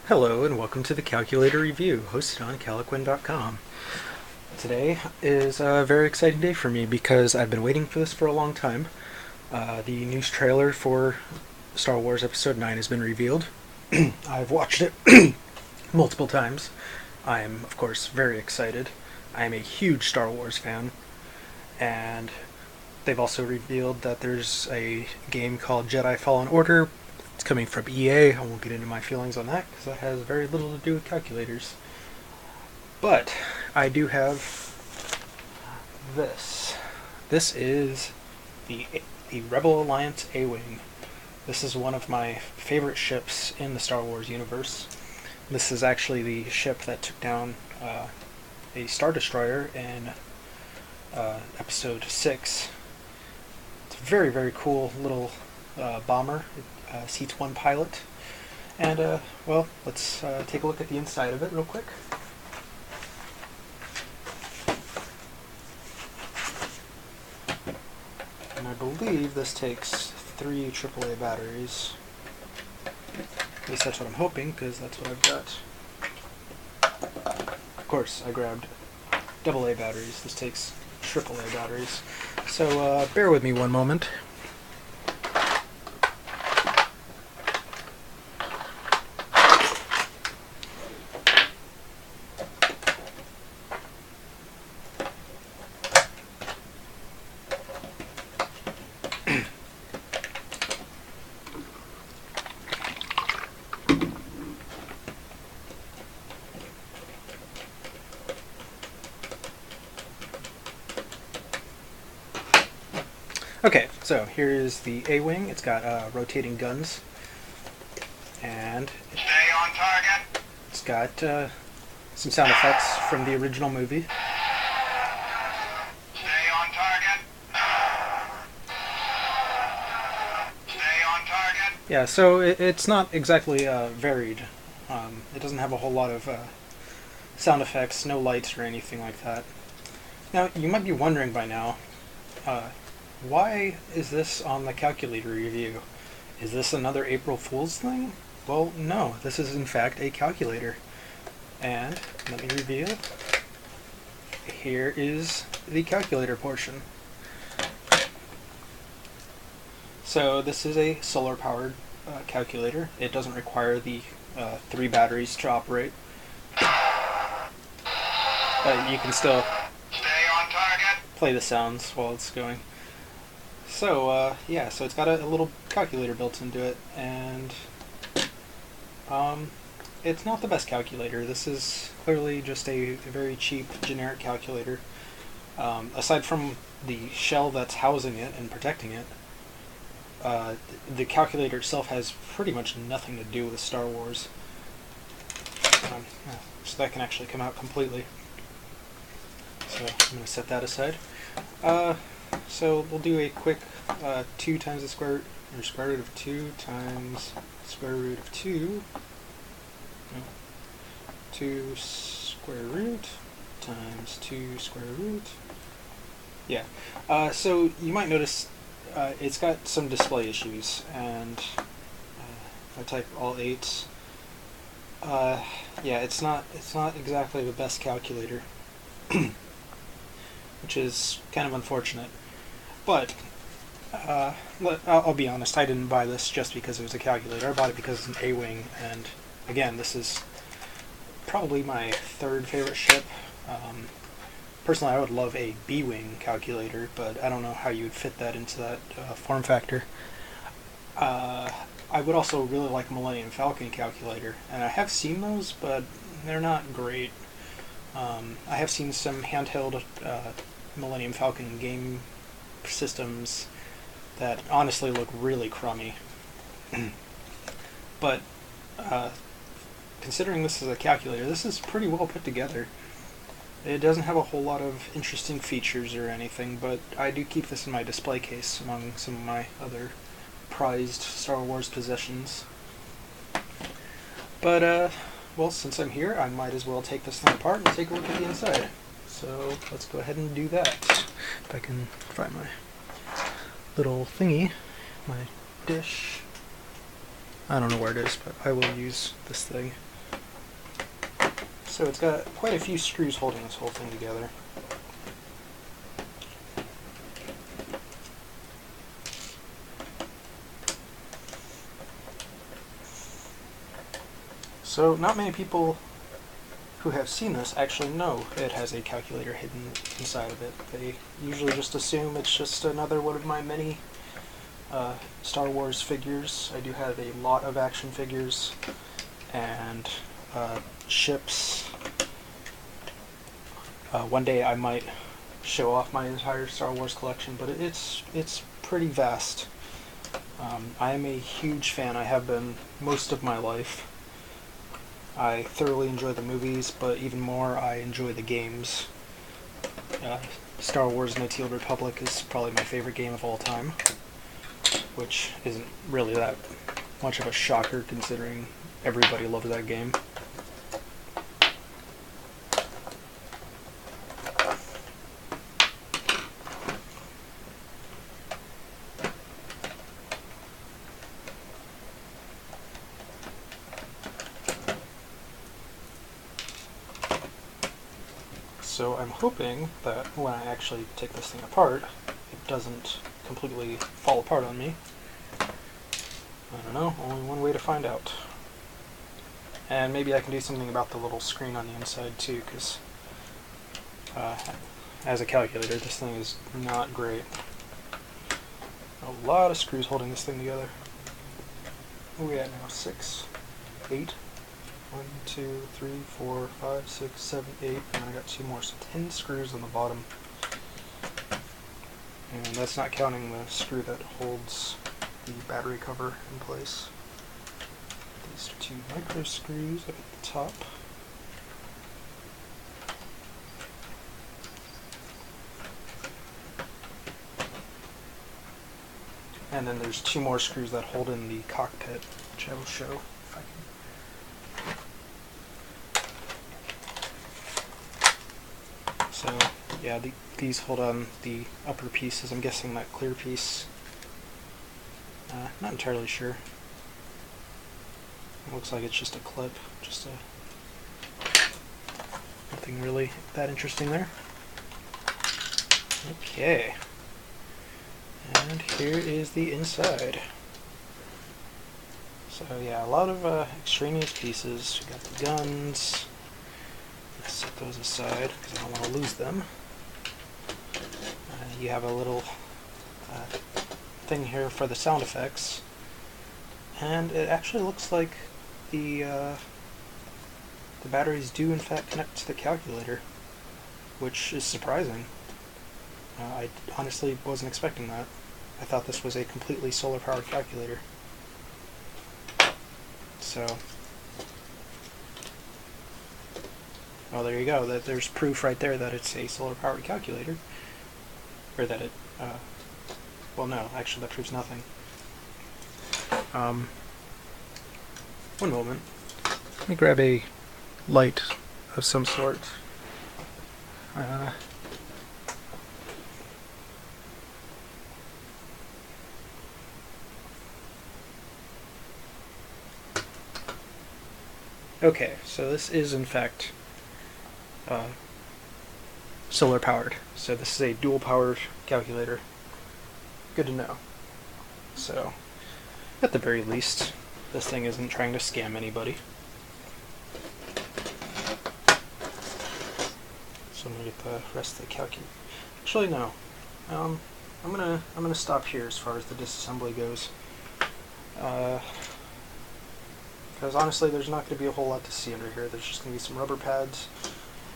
Hello and welcome to the Calculator Review, hosted on Caliquin.com. Today is a very exciting day for me because I've been waiting for this for a long time. The news trailer for Star Wars Episode 9 has been revealed. I've watched it multiple times. I am, of course, very excited. I am a huge Star Wars fan, and they've also revealed that there's a game called Jedi Fallen Order. It's coming from EA. I won't get into my feelings on that because that has very little to do with calculators. But I do have this. This is the Rebel Alliance A-Wing. This is one of my favorite ships in the Star Wars universe. This is actually the ship that took down a Star Destroyer in Episode 6. It's a very, very cool little bomber. Seats one pilot. And, well, let's take a look at the inside of it real quick. And I believe this takes 3 AAA batteries. At least that's what I'm hoping, because that's what I've got. Of course, I grabbed AA batteries. This takes AAA batteries. So, bear with me one moment. Okay, so here is the A-Wing. It's got rotating guns, and Stay on target. It's got some sound effects from the original movie. Stay on target. Stay on target. Yeah, so it's not exactly varied. It doesn't have a whole lot of sound effects, no lights or anything like that. Now, you might be wondering by now, why is this on the calculator review? Is this another April Fool's thing? Well, no, this is in fact a calculator. And, let me reveal, here is the calculator portion. So this is a solar-powered calculator. It doesn't require the 3 batteries to operate. But you can still Stay on target. play the sounds while it's going. So, yeah, so it's got a little calculator built into it, and it's not the best calculator. This is clearly just a very cheap, generic calculator. Aside from the shell that's housing it and protecting it, the calculator itself has pretty much nothing to do with Star Wars. So that can actually come out completely. So I'm going to set that aside. So we'll do a quick 2 times the square root of 2 times square root of 2. No, 2 square root times 2 square root. Yeah. So you might notice it's got some display issues, and if I type all 8s, yeah, it's not exactly the best calculator. Which is kind of unfortunate. But, I'll be honest, I didn't buy this just because it was a calculator. I bought it because it's an A-Wing, and again, this is probably my 3rd favorite ship. Personally, I would love a B-Wing calculator, but I don't know how you would fit that into that form factor. I would also really like Millennium Falcon calculator, and I have seen those, but they're not great. I have seen some handheld Millennium Falcon game systems that honestly look really crummy. But considering this is a calculator, this is pretty well put together. It doesn't have a whole lot of interesting features or anything, but I do keep this in my display case among some of my other prized Star Wars possessions. But, well, since I'm here, I might as well take this thing apart and take a look at the inside. So let's go ahead and do that. If I can find my little thingy, my dish. I don't know where it is, but I will use this thing. So it's got quite a few screws holding this whole thing together. So not many people who have seen this actually know it has a calculator hidden inside of it. They usually just assume it's just another one of my many Star Wars figures. I do have a lot of action figures and ships. One day I might show off my entire Star Wars collection, but it's pretty vast. I am a huge fan. I have been most of my life. I thoroughly enjoy the movies, but even more I enjoy the games. Star Wars and the Old Republic is probably my favorite game of all time, which isn't really that much of a shocker considering everybody loves that game. So I'm hoping that when I actually take this thing apart, it doesn't completely fall apart on me. I don't know, only one way to find out. And maybe I can do something about the little screen on the inside too, because as a calculator, this thing is not great. A lot of screws holding this thing together. What are we at now? 6, 8, 1, 2, 3, 4, 5, 6, 7, 8, and I got 2 more, so 10 screws on the bottom. And that's not counting the screw that holds the battery cover in place. These 2 micro screws up at the top. And then there's 2 more screws that hold in the cockpit, which I will show if I can. So, yeah, these hold on the upper pieces. I'm guessing that clear piece. Not entirely sure. It looks like it's just a clip, nothing really that interesting there. Okay. And here is the inside. So yeah, a lot of extraneous pieces. We got the guns. Let's set those aside because I don't want to lose them. You have a little thing here for the sound effects, and it actually looks like the batteries do in fact connect to the calculator, which is surprising. I honestly wasn't expecting that. I thought this was a completely solar-powered calculator. So, well, there you go. There's proof right there that it's a solar-powered calculator. Or that it, well, no, actually that proves nothing. One moment. Let me grab a light of some sort. Okay, so this is in fact solar powered. So this is a dual powered calculator. Good to know. So, at the very least, this thing isn't trying to scam anybody. So I'm gonna get the rest of the calculator. Actually, no. I'm gonna stop here as far as the disassembly goes. Because honestly, there's not going to be a whole lot to see under here. There's just going to be some rubber pads,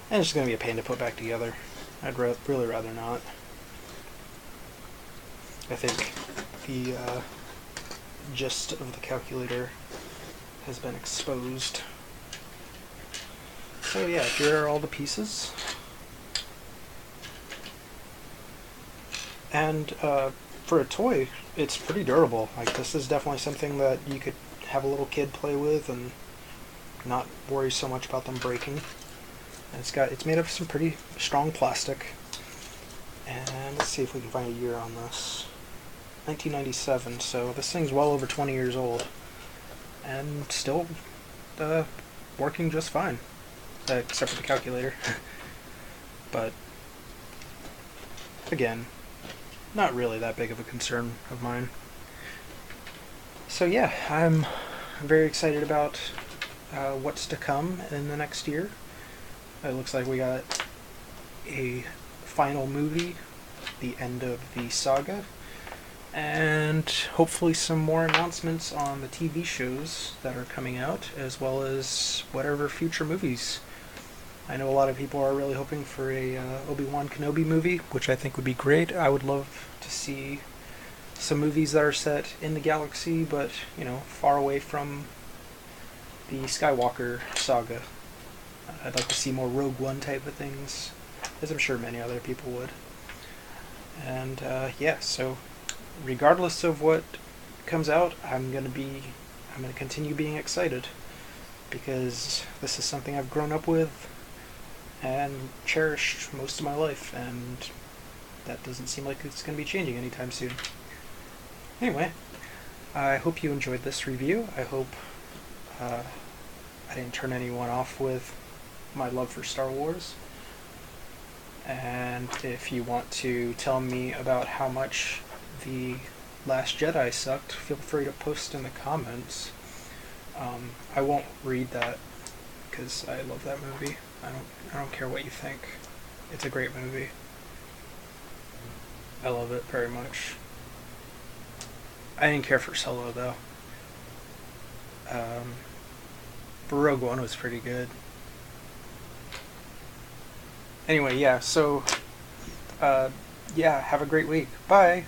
and it's just going to be a pain to put back together. I'd really rather not. I think the gist of the calculator has been exposed. So yeah, here are all the pieces. And for a toy, it's pretty durable. Like, this is definitely something that you could have a little kid play with and not worry so much about them breaking. And it's made of some pretty strong plastic. And let's see if we can find a year on this. 1997, so this thing's well over 20 years old. And still working just fine. except for the calculator. But again, not really that big of a concern of mine. So yeah, I'm very excited about what's to come in the next year. It looks like we got a final movie, the end of the saga, and hopefully some more announcements on the TV shows that are coming out, as well as whatever future movies. I know a lot of people are really hoping for a Obi-Wan Kenobi movie, which I think would be great. I would love to see some movies that are set in the galaxy, but, far away from the Skywalker saga. I'd like to see more Rogue One type of things, as I'm sure many other people would. And so regardless of what comes out, I'm gonna continue being excited, because this is something I've grown up with and cherished most of my life, and that doesn't seem like it's gonna be changing anytime soon. Anyway, I hope you enjoyed this review. I hope I didn't turn anyone off with my love for Star Wars. And if you want to tell me about how much The Last Jedi sucked, feel free to post in the comments. I won't read that because I love that movie. I don't care what you think. It's a great movie. I love it very much. I didn't care for Solo though. But Rogue One was pretty good. Anyway, yeah, so have a great week. Bye!